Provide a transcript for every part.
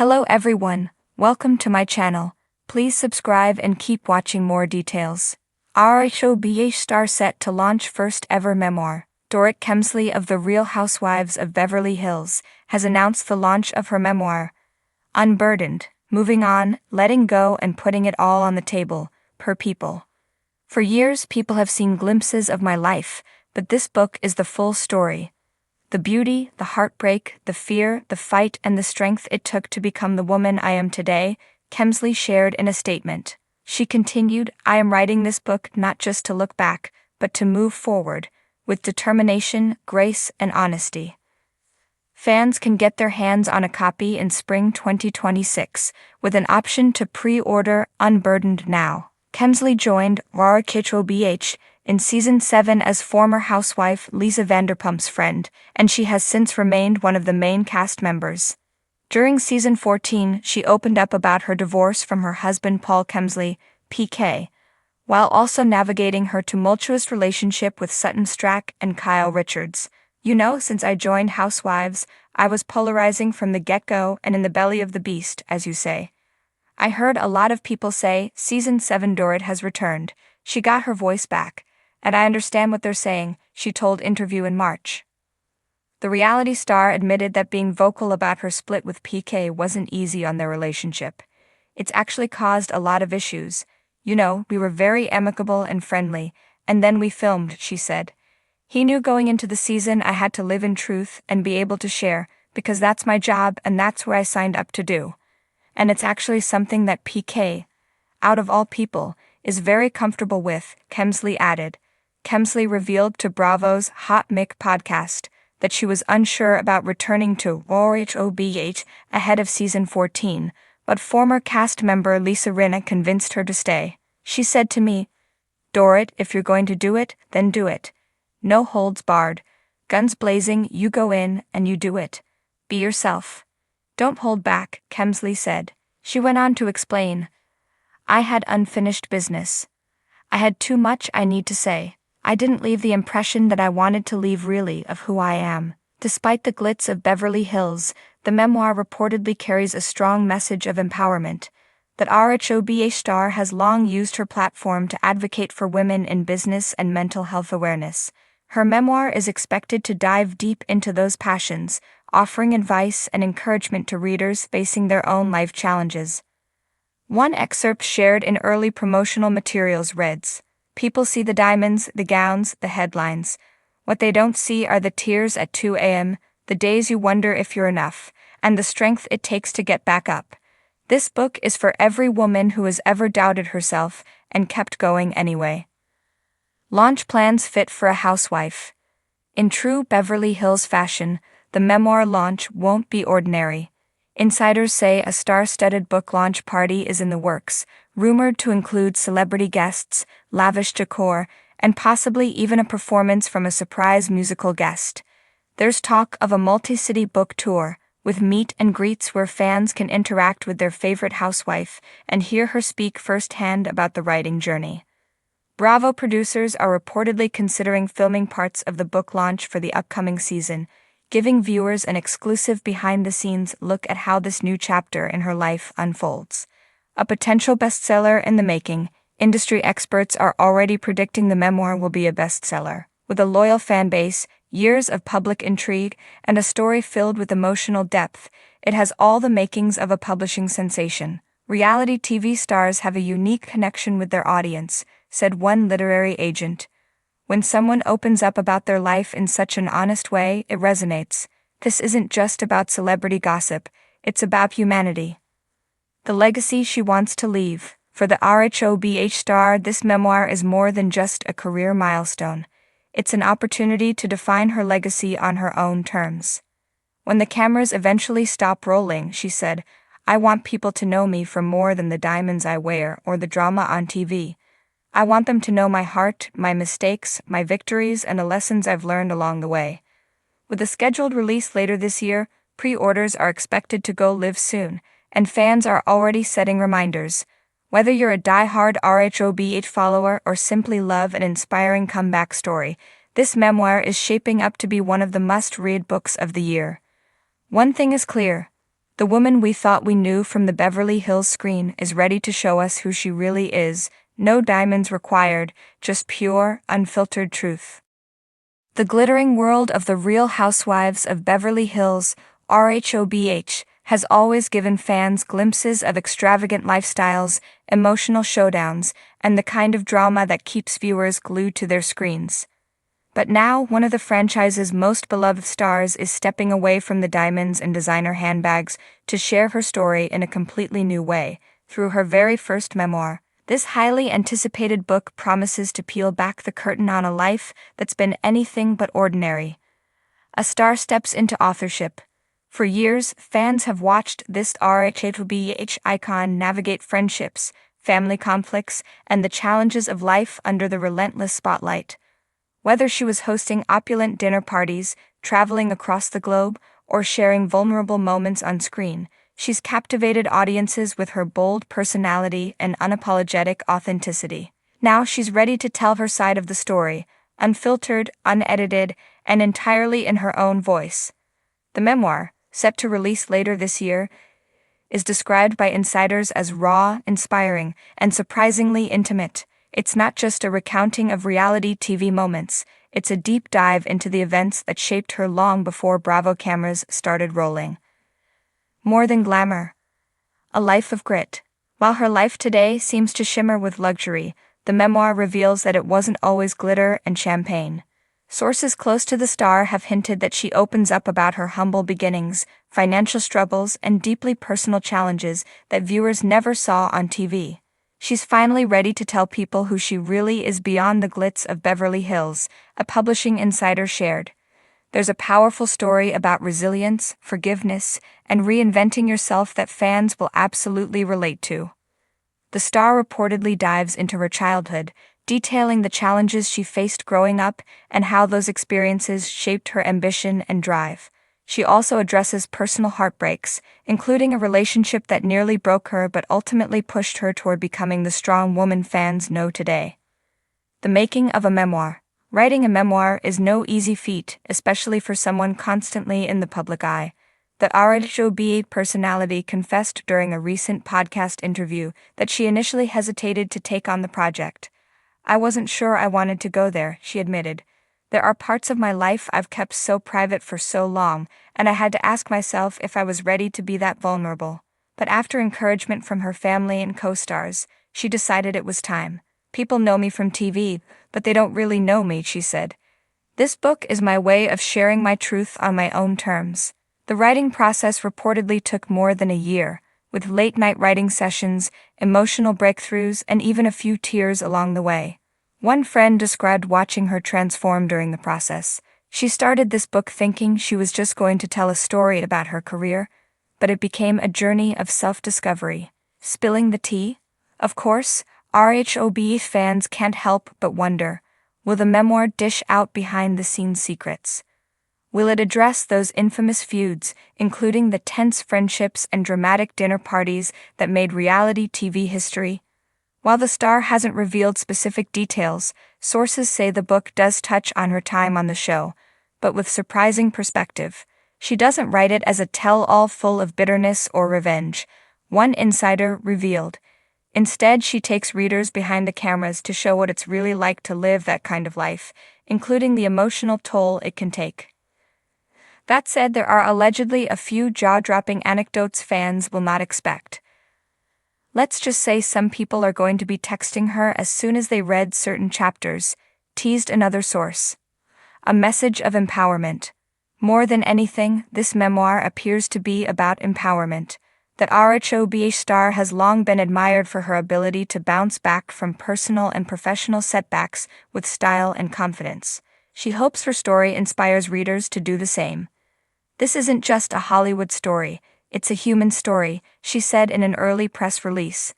Hello everyone, welcome to my channel. Please subscribe and keep watching more details. RHOBH star set to launch first ever memoir. Dorit Kemsley of The Real Housewives of Beverly Hills has announced the launch of her memoir, Unburdened, Moving On, Letting Go and Putting It All on the Table, per People. For years people have seen glimpses of my life, but this book is the full story. The beauty, the heartbreak, the fear, the fight and the strength it took to become the woman I am today, Kemsley shared in a statement. She continued, I am writing this book not just to look back, but to move forward, with determination, grace, and honesty. Fans can get their hands on a copy in spring 2026, with an option to pre-order Unburdened now. Kemsley joined RHOBH in Season 7 as former housewife Lisa Vanderpump's friend, and she has since remained one of the main cast members. During Season 14, she opened up about her divorce from her husband Paul Kemsley, PK, while also navigating her tumultuous relationship with Sutton Stracke and Kyle Richards. You know, since I joined Housewives, I was polarizing from the get-go and in the belly of the beast, as you say. I heard a lot of people say, Season 7 Dorit has returned, she got her voice back, and I understand what they're saying, she told Interview in March. The reality star admitted that being vocal about her split with PK wasn't easy on their relationship. It's actually caused a lot of issues. You know, we were very amicable and friendly, and then we filmed, she said. He knew going into the season I had to live in truth and be able to share, because that's my job and that's what I signed up to do. And it's actually something that PK, out of all people, is very comfortable with, Kemsley added. Kemsley revealed to Bravo's Hot Mic podcast that she was unsure about returning to RHOBH ahead of Season 14, but former cast member Lisa Rinna convinced her to stay. She said to me, Dorit, if you're going to do it, then do it. No holds barred. Guns blazing, you go in and you do it. Be yourself. Don't hold back, Kemsley said. She went on to explain, I had unfinished business. I had too much I need to say. I didn't leave the impression that I wanted to leave really of who I am. Despite the glitz of Beverly Hills, the memoir reportedly carries a strong message of empowerment. That RHOBH star has long used her platform to advocate for women in business and mental health awareness. Her memoir is expected to dive deep into those passions, offering advice and encouragement to readers facing their own life challenges. One excerpt shared in early promotional materials reads, People see the diamonds, the gowns, the headlines. What they don't see are the tears at 2 a.m., the days you wonder if you're enough, and the strength it takes to get back up. This book is for every woman who has ever doubted herself and kept going anyway. Launch plans fit for a housewife. In true Beverly Hills fashion, the memoir launch won't be ordinary. Insiders say a star-studded book launch party is in the works, rumored to include celebrity guests, lavish decor, and possibly even a performance from a surprise musical guest. There's talk of a multi-city book tour, with meet and greets where fans can interact with their favorite housewife and hear her speak firsthand about the writing journey. Bravo producers are reportedly considering filming parts of the book launch for the upcoming season, giving viewers an exclusive behind-the-scenes look at how this new chapter in her life unfolds. A potential bestseller in the making, industry experts are already predicting the memoir will be a bestseller. With a loyal fan base, years of public intrigue, and a story filled with emotional depth, it has all the makings of a publishing sensation. Reality TV stars have a unique connection with their audience, said one literary agent. When someone opens up about their life in such an honest way, it resonates. This isn't just about celebrity gossip, it's about humanity. The legacy she wants to leave. For the RHOBH star, this memoir is more than just a career milestone. It's an opportunity to define her legacy on her own terms. When the cameras eventually stop rolling, she said, I want people to know me for more than the diamonds I wear or the drama on TV. I want them to know my heart, my mistakes, my victories, and the lessons I've learned along the way. With a scheduled release later this year, pre-orders are expected to go live soon, and fans are already setting reminders. Whether you're a die-hard RHOBH follower or simply love an inspiring comeback story, this memoir is shaping up to be one of the must-read books of the year. One thing is clear. The woman we thought we knew from the Beverly Hills screen is ready to show us who she really is. No diamonds required, just pure, unfiltered truth. The glittering world of the Real Housewives of Beverly Hills, RHOBH, has always given fans glimpses of extravagant lifestyles, emotional showdowns, and the kind of drama that keeps viewers glued to their screens. But now, one of the franchise's most beloved stars is stepping away from the diamonds and designer handbags to share her story in a completely new way, through her very first memoir. This highly anticipated book promises to peel back the curtain on a life that's been anything but ordinary. A star steps into authorship. For years, fans have watched this RHOBH icon navigate friendships, family conflicts, and the challenges of life under the relentless spotlight. Whether she was hosting opulent dinner parties, traveling across the globe, or sharing vulnerable moments on screen, she's captivated audiences with her bold personality and unapologetic authenticity. Now she's ready to tell her side of the story, unfiltered, unedited, and entirely in her own voice. The memoir, set to release later this year, is described by insiders as raw, inspiring, and surprisingly intimate. It's not just a recounting of reality TV moments, it's a deep dive into the events that shaped her long before Bravo cameras started rolling. More than glamour. A life of grit. While her life today seems to shimmer with luxury, the memoir reveals that it wasn't always glitter and champagne. Sources close to the star have hinted that she opens up about her humble beginnings, financial struggles, and deeply personal challenges that viewers never saw on TV. She's finally ready to tell people who she really is beyond the glitz of Beverly Hills, a publishing insider shared. There's a powerful story about resilience, forgiveness, and reinventing yourself that fans will absolutely relate to. The star reportedly dives into her childhood, detailing the challenges she faced growing up and how those experiences shaped her ambition and drive. She also addresses personal heartbreaks, including a relationship that nearly broke her but ultimately pushed her toward becoming the strong woman fans know today. The making of a memoir. Writing a memoir is no easy feat, especially for someone constantly in the public eye. The RHOBH personality confessed during a recent podcast interview that she initially hesitated to take on the project. "I wasn't sure I wanted to go there," she admitted. "There are parts of my life I've kept so private for so long, and I had to ask myself if I was ready to be that vulnerable." But after encouragement from her family and co-stars, she decided it was time. "People know me from TV, but they don't really know me," she said. "This book is my way of sharing my truth on my own terms." The writing process reportedly took more than a year, with late-night writing sessions, emotional breakthroughs, and even a few tears along the way. One friend described watching her transform during the process. She started this book thinking she was just going to tell a story about her career, but it became a journey of self-discovery. Spilling the tea? Of course, RHOBH fans can't help but wonder, will the memoir dish out behind-the-scenes secrets? Will it address those infamous feuds, including the tense friendships and dramatic dinner parties that made reality TV history? While the star hasn't revealed specific details, sources say the book does touch on her time on the show, but with surprising perspective. She doesn't write it as a tell-all full of bitterness or revenge, one insider revealed. Instead, she takes readers behind the cameras to show what it's really like to live that kind of life, including the emotional toll it can take. That said, there are allegedly a few jaw-dropping anecdotes fans will not expect. Let's just say some people are going to be texting her as soon as they read certain chapters, teased another source. A message of empowerment. More than anything, this memoir appears to be about empowerment. That RHOBH star has long been admired for her ability to bounce back from personal and professional setbacks with style and confidence. She hopes her story inspires readers to do the same. "This isn't just a Hollywood story, it's a human story," she said in an early press release.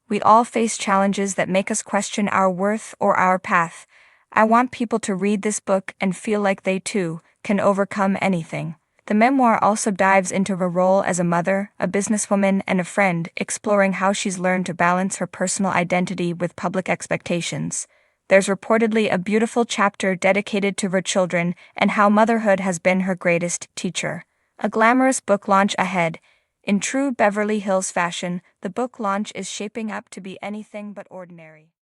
"We all face challenges that make us question our worth or our path. I want people to read this book and feel like they too can overcome anything." The memoir also dives into her role as a mother, a businesswoman, and a friend, exploring how she's learned to balance her personal identity with public expectations. There's reportedly a beautiful chapter dedicated to her children and how motherhood has been her greatest teacher. A glamorous book launch ahead. In true Beverly Hills fashion, the book launch is shaping up to be anything but ordinary.